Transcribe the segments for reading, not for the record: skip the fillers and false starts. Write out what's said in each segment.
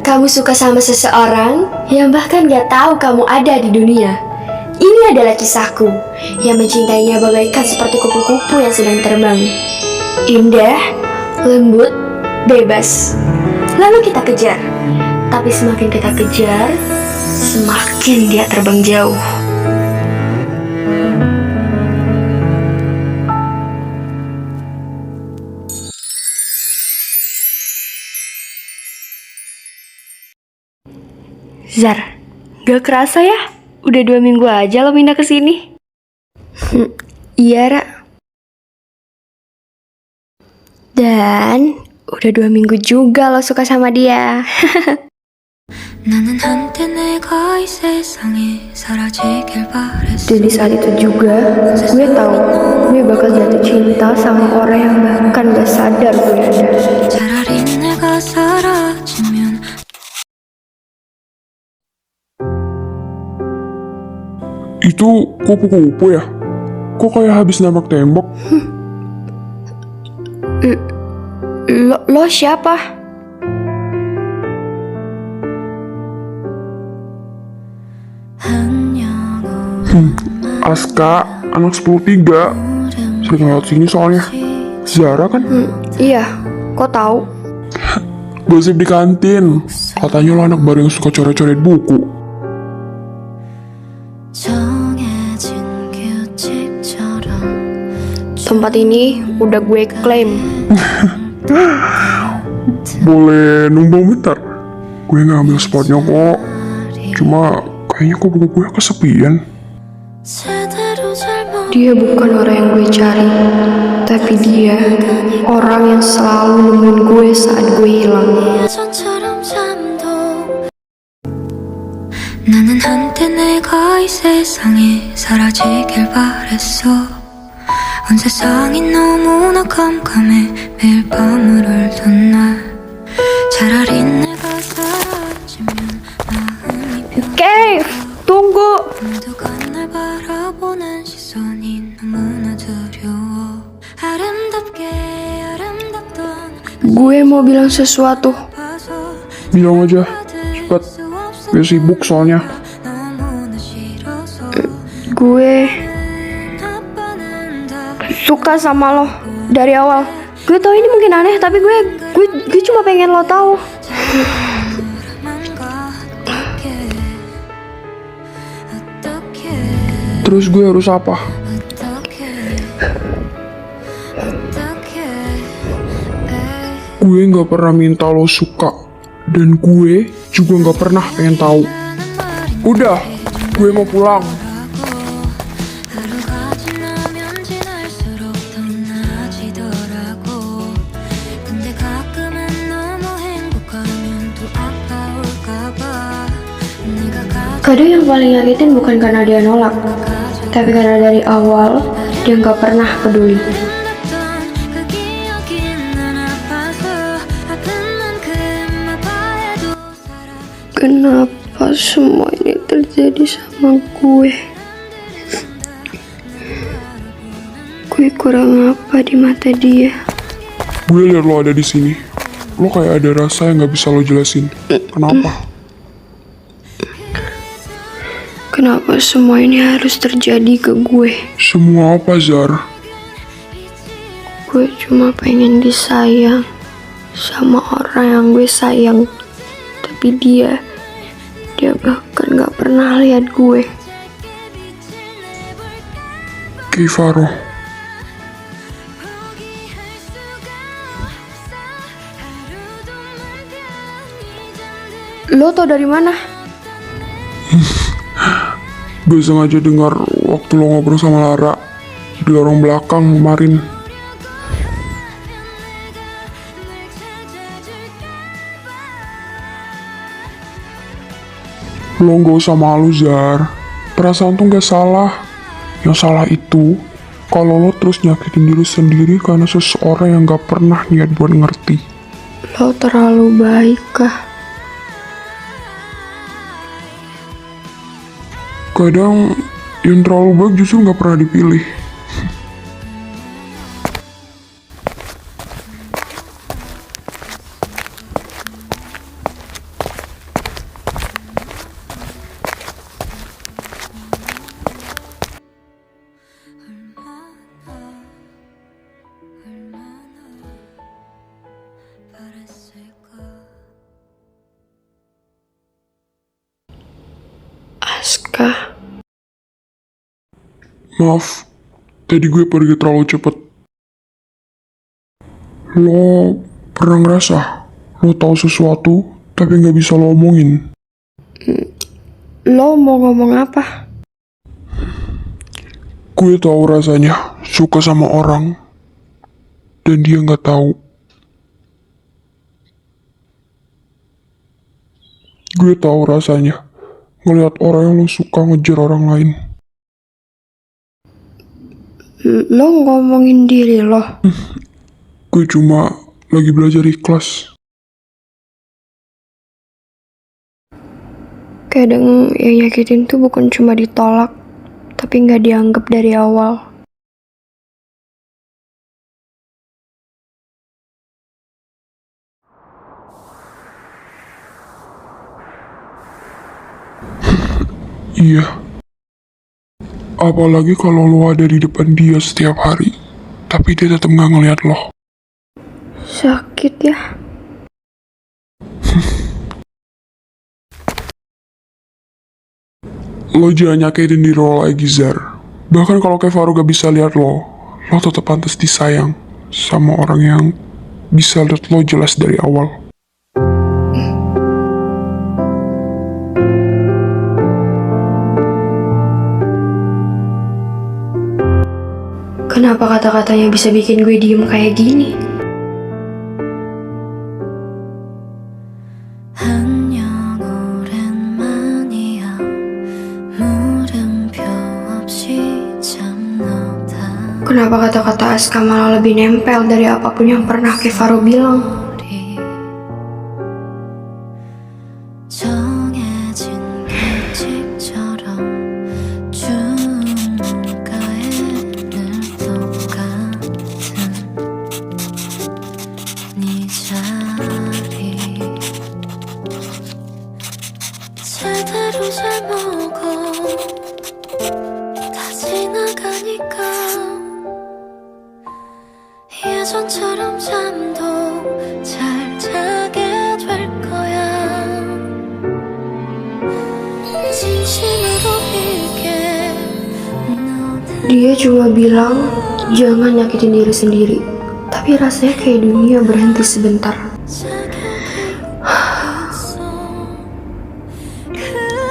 kamu suka sama seseorang yang bahkan gak tahu kamu ada di dunia. Ini adalah kisahku yang mencintainya bagaikan seperti kupu-kupu yang sedang terbang. Indah, lembut, bebas. Lalu kita kejar. Tapi semakin kita kejar, semakin dia terbang jauh. Zar, gak kerasa ya? Udah 2 minggu aja lo pindah ke sini. Iya, Ra. Dan udah 2 minggu juga lo suka sama dia. Dan di saat itu juga, gue tahu gue bakal jatuh cinta sama orang yang bahkan gak sadar gue ada. Itu kupu-kupu ya? Kok kayak habis nembak tembok? Lo siapa? Aska, anak 103. Sering lewat sini soalnya. Zara kan? Iya, kok tahu? Gosip di kantin. Katanya lo anak baru yang suka coret-coret buku. Tempat ini udah gue klaim. Boleh numpang bentar? Gue gak ambil spotnya kok. Cuma kayaknya kupu-kupunya kesepian. Dia bukan orang yang gue cari, tapi dia orang yang selalu nemuin gue saat gue hilang. 나는 한때 내가 이 세상에 사라지길 바랬어. 온 세상이 너무나 깜깜해 매일 밤을 울던 날 차라리 내가 사라지면 마음이 Oke, tunggu. 누가 날 바라보는 시선이 너무나 두려워 아름답게 아름답던 Gue mau bilang sesuatu. 봐서 Bilang aja, cepet. Gue sibuk soalnya. 너무나 싫어서 Gue suka sama lo dari awal. Gue tau ini mungkin aneh, tapi gue cuma pengen lo tahu. Terus gue harus apa? Gue gak pernah minta lo suka. Dan gue juga gak pernah pengen tahu. Udah, gue mau pulang. Kadang yang paling nyakitin bukan karena dia nolak, tapi karena dari awal dia gak pernah peduli. Kenapa semua ini terjadi sama gue? Gue kurang apa di mata dia? Gue liat lo ada di sini. Lo kayak ada rasa yang gak bisa lo jelasin. Kenapa? Kenapa semua ini harus terjadi ke gue? Semua apa, Zar? Gue cuma pengen disayang sama orang yang gue sayang. Tapi dia bahkan gak pernah lihat gue. Kifaro. Lo tau dari mana? Gue sengaja dengar waktu lo ngobrol sama Lara di lorong belakang kemarin. Lo gak usah malu, Zar. Perasaan tuh gak salah. Yang salah itu kalau lo terus nyakitin diri sendiri karena seseorang yang gak pernah niat buat ngerti. Lo terlalu baik kah? Kadang yang terlalu baik justru gak pernah dipilih. Aska. Maaf, tadi gue pergi terlalu cepet. Lo pernah ngerasa lo tahu sesuatu tapi nggak bisa lo omongin? Lo mau ngomong apa? Gue tahu rasanya suka sama orang dan dia nggak tahu. Gue tahu rasanya ngelihat orang yang lo suka ngejar orang lain. Lo ngomongin diri lo. Gue cuma lagi belajar ikhlas. Kadang yang nyakitin tuh bukan cuma ditolak, tapi nggak dianggap dari awal. Iya. Apalagi kalau lo ada di depan dia setiap hari, tapi dia tetap nggak ngeliat lo. Sakit ya. Lo jangan nyakitin diri lo lagi, Zar. Bahkan kalau Kevaro gak bisa lihat lo tetap pantas disayang sama orang yang bisa lihat lo jelas dari awal. Kenapa kata-katanya bisa bikin gue diem kayak gini? 안녕 오랜만이야 물음표 없이 잠넣다 Kenapa kata-kata Aska malah lebih nempel dari apapun yang pernah Kevaro bilang? 우리 정해진 규칙처럼 주문가에 늘 똑같은 네 자리 제대로 잘 먹어 다 지나가니까 예전처럼 잠도 잘 자게 될 거야 진심으로 빌게 너는 Dia cuma bilang jangan nyakitin diri sendiri. Tapi rasanya kayak dunia berhenti sebentar.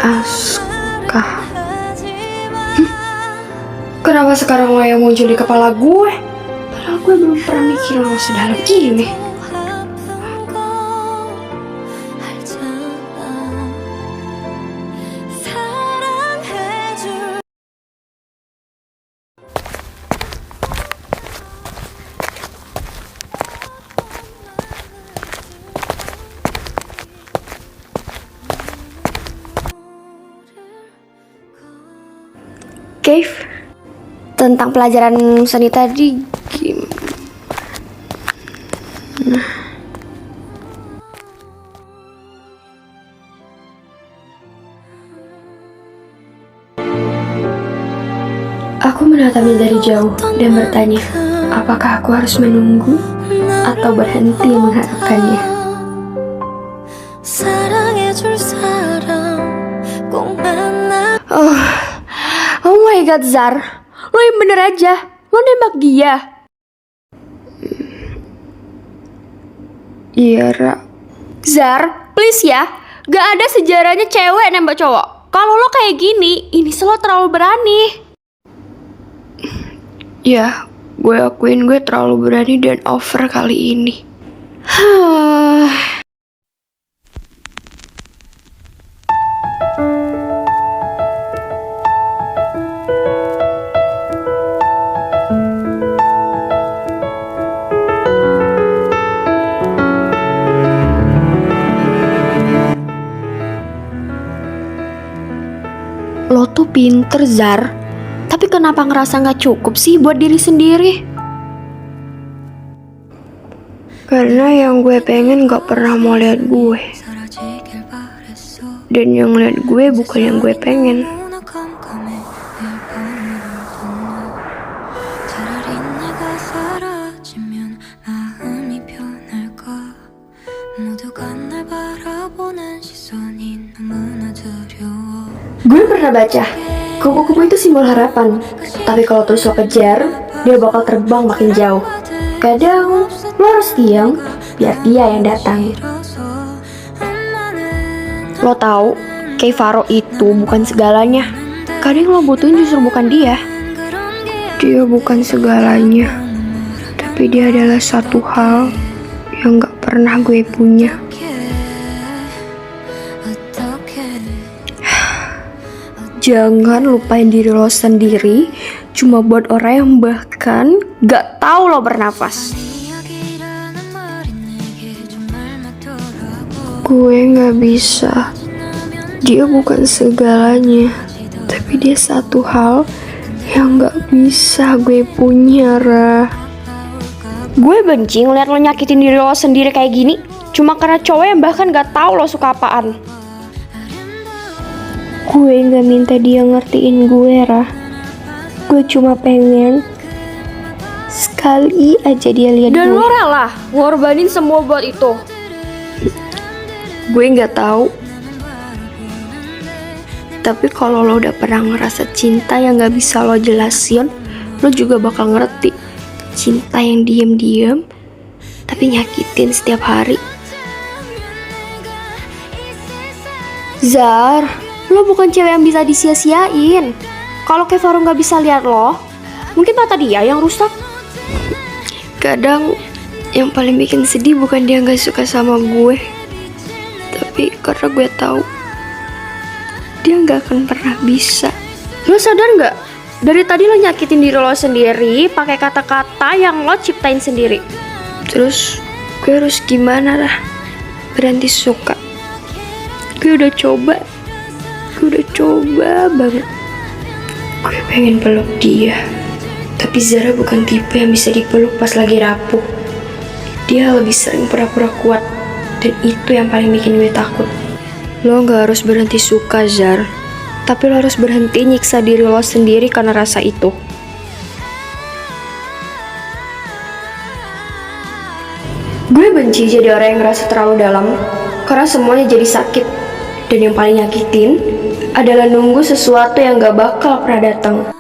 Aska. Kenapa sekarang lo yang muncul di kepala gue? Padahal gue belum pernah mikir lo sedalam ini. Cave, tentang pelajaran seni tadi gimana? Aku menatapnya dari jauh dan bertanya, apakah aku harus menunggu atau berhenti mengharapkannya? 사랑해줄 사람 꼭 만나 Oh my god, Zar, lo yang bener aja, lo nembak dia. Iya, Ra. Zar, please ya, gak ada sejarahnya cewek nembak cowok. Kalau lo kayak gini, ini lo terlalu berani. Ya, gue akuin gue terlalu berani dan over kali ini. Lo tuh pinter, Zar. Tapi kenapa ngerasa gak cukup sih buat diri sendiri? Karena yang gue pengen gak pernah mau lihat gue. 사라지길 바랬어 Dan yang lihat gue bukan yang gue pengen. 너무나 깜깜해 늘 밤을 덮는 차라리 내가 사라지면 마음이 편할까 모두가 날 바라보는 시선이 너무나 두려워 Gue pernah baca, kupu-kupu itu simbol harapan. Tapi kalau terus lo kejar, dia bakal terbang makin jauh. Kadang lo harus diam, biar dia yang datang. Lo tahu, Keivaro itu bukan segalanya. Kadang lo butuhin justru bukan dia. Dia bukan segalanya, tapi dia adalah satu hal yang gak pernah gue punya. Jangan lupain diri lo sendiri cuma buat orang yang bahkan gak tahu lo bernafas. Gue gak bisa. Dia bukan segalanya, tapi dia satu hal yang gak bisa gue punya, Ra. Gue benci ngeliat lo nyakitin diri lo sendiri kayak gini cuma karena cowok yang bahkan gak tahu lo suka apaan. Gue gak minta dia ngertiin gue, Ra. Gue cuma pengen sekali aja dia lihat gue. Dan lo rela ngorbanin semua buat itu. Gue gak tahu. Tapi kalau lo udah pernah ngerasa cinta yang gak bisa lo jelasin, lo juga bakal ngerti cinta yang diem-diem tapi nyakitin setiap hari. Zar, lo bukan cewek yang bisa disia-siain. Kalau Keivaro gak bisa lihat lo, mungkin mata dia yang rusak. Kadang yang paling bikin sedih bukan dia gak suka sama gue, tapi karena gue tahu dia gak akan pernah bisa. Lo sadar gak? Dari tadi lo nyakitin diri lo sendiri pakai kata-kata yang lo ciptain sendiri. Terus gue harus gimana lah? Berhenti suka. Gue udah coba banget. Gue pengen peluk dia, tapi Zara bukan tipe yang bisa dipeluk pas lagi rapuh. Dia lebih sering pura-pura kuat, dan itu yang paling bikin gue takut. Lo gak harus berhenti suka, Zar, tapi lo harus berhenti nyiksa diri lo sendiri karena rasa itu. Gue benci jadi orang yang ngerasa terlalu dalam, karena semuanya jadi sakit. Dan yang paling nyakitin adalah nunggu sesuatu yang gak bakal pernah datang.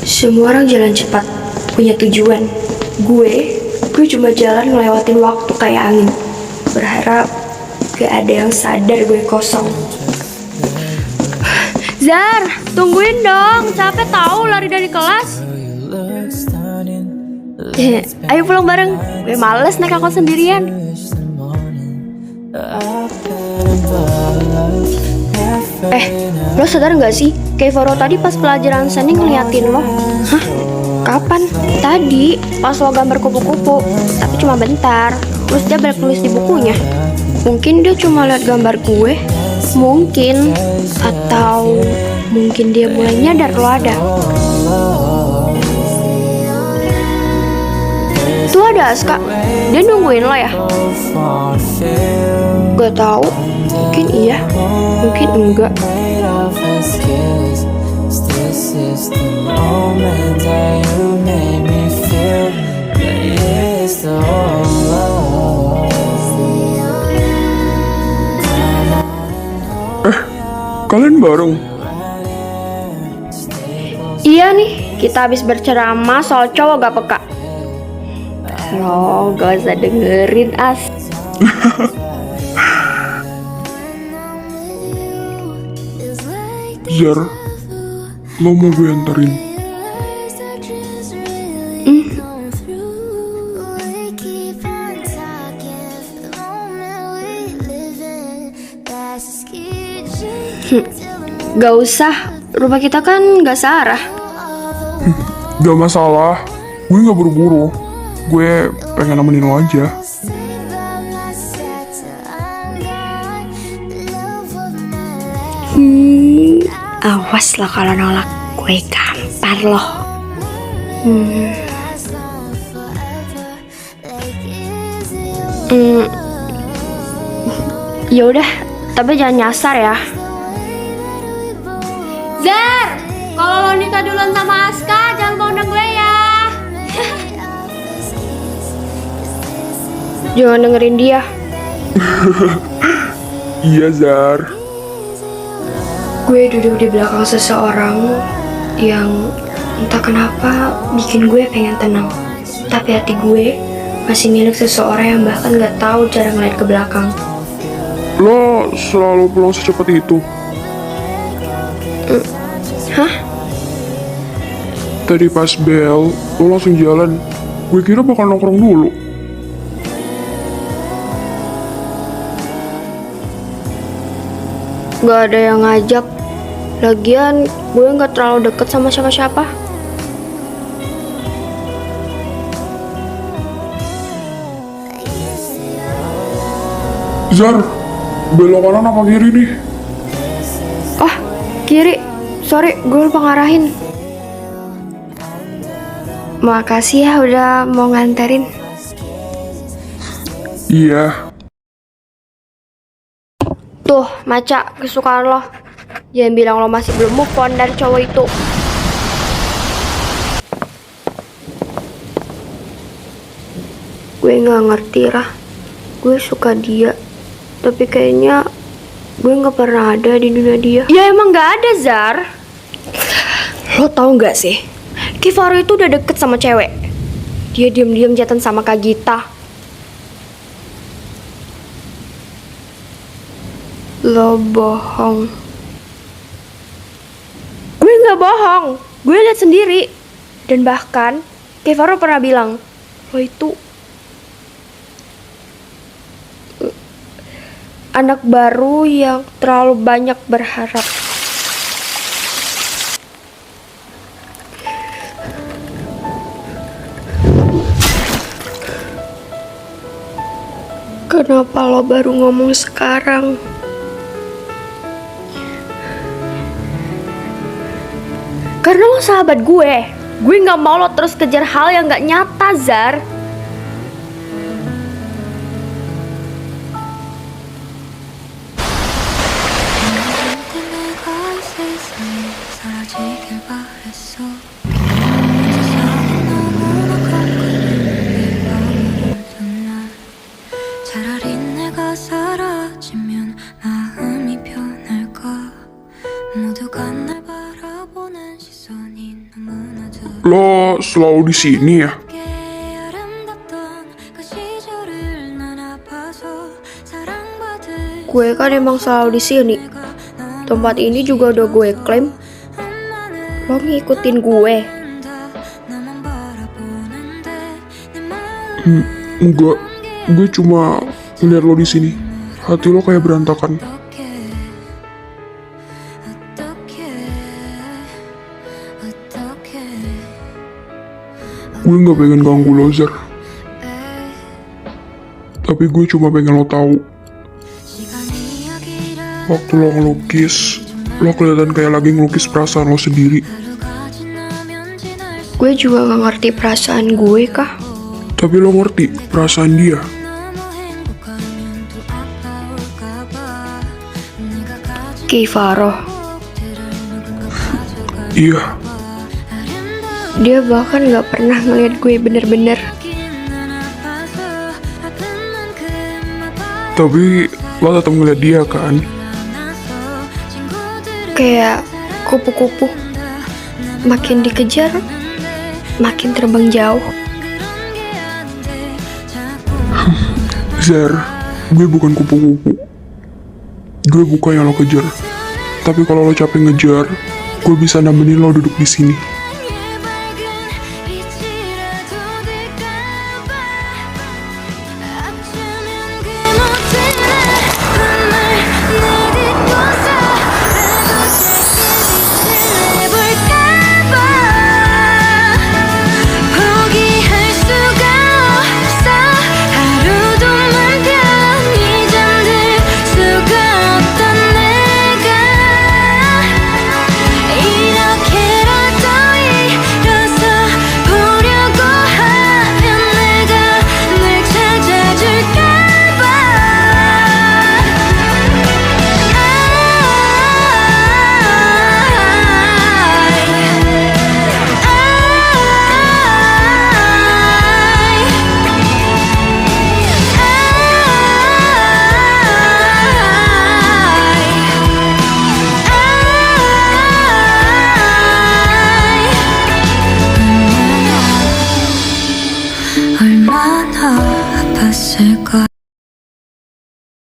Semua orang jalan cepat, punya tujuan. Gue cuma jalan ngelewatin waktu kayak angin. Berharap gak ada yang sadar gue kosong. Zar, tungguin dong. Capek tahu lari dari kelas. Ayo pulang bareng. Gue males naik angkot sendirian. Lo sadar gak sih? Keivaro tadi pas pelajaran seni ngeliatin lo. Hah? Kapan? Tadi, pas lo gambar kupu-kupu. Tapi cuma bentar. Terus dia balik nulis di bukunya. Mungkin dia cuma lihat gambar gue. Mungkin. Atau mungkin dia mulai nyadar lo ada. Tuh ada Aska. Dia nungguin lo ya? Gak tahu. Mungkin iya, mungkin enggak. Kalian bareng? Iya nih, kita habis berceramah soal cowok gak peka. Lo gak usah dengerin As. Zar, lo mau gue anterin? Gak usah, rumah kita kan gak searah. Gak masalah, gue gak buru-buru. Gue pengen nemenin lo aja. Awas lah kalau nolak, gue gampar loh. Ya udah, tapi jangan nyasar ya. Zar, kalau lo nikah duluan sama Aska, jangan mau undang gue ya. Jangan dengerin dia. Iya, Zar. Gue duduk di belakang seseorang yang entah kenapa bikin gue pengen tenang. Tapi hati gue masih milik seseorang yang bahkan gak tahu cara ngeliat ke belakang. Lo selalu pulang secepat itu. Hah? Tadi pas bel, lo langsung jalan. Gue kira bakal nongkrong dulu. Gak ada yang ngajak. Lagian gue gak terlalu deket sama siapa-siapa. Zar, belok kanan apa kiri nih? Oh, kiri. Sorry, gue lupa ngarahin. Makasih ya udah mau nganterin. Iya. Tuh, Maca, kesukaan lo. Jangan bilang lo masih belum move on dari cowok itu. Gue gak ngerti, Rah. Gue suka dia. Tapi kayaknya gue gak pernah ada di dunia dia. Ya emang gak ada, Zar. Lo tau gak sih? Kifaro itu udah deket sama cewek. Dia diam-diam jatan sama Kak Gita. Lo bohong. Gue gak bohong. Gue lihat sendiri. Dan bahkan Kifaro pernah bilang, lo itu anak baru yang terlalu banyak berharap. Kenapa lo baru ngomong sekarang? Karena lo sahabat gue. Gue gak mau lo terus kejar hal yang gak nyata, Zar. 내가 이 세상에 사라지길 바랬어. 세상은 너무나 가까운 내 밤을 날 차라리 내가 사라지면 마음이 편할까. 모두가 날 바라보는 시선이 너무나도 Lo selalu di sini ya? 아름답던 그 시절을 난 아파서 사랑받을 Gue kan emang selalu di sini. Tempat ini juga udah gue klaim. Lo ngikutin gue. 나만 바라보는데 내 마음 Enggak. Gue cuma ngeliat lo di sini. Hati lo kayak berantakan. 어떻게 Gue nggak pengen ganggu lo, Zar. Tapi gue cuma pengen lo tahu. 시간이 이야기를 Waktu lo ngelukis, lo kelihatan kayak lagi ngelukis perasaan lo sendiri. 하루가 지나면 지날 Gue juga gak ngerti perasaan gue kah? Tapi lo ngerti perasaan dia. 너무 행복하면 또 아파올까봐 네가 가진 Kifaro. 것들을 누군가 가져가 Iya, 아름다운 Dia bahkan gak pernah ngeliat gue bener-bener. 난 아파서 아픈 만큼 아파 tapi lo tetap ngeliat dia kan? 나서 친구들은 Kayak kupu-kupu. Makin dikejar, makin terbang jauh. 그런 게 아닌데 자꾸 Zar, gue bukan kupu-kupu. Gue bukan yang lo kejar. Tapi kalau lo capek ngejar, gue bisa nemenin lo duduk di sini.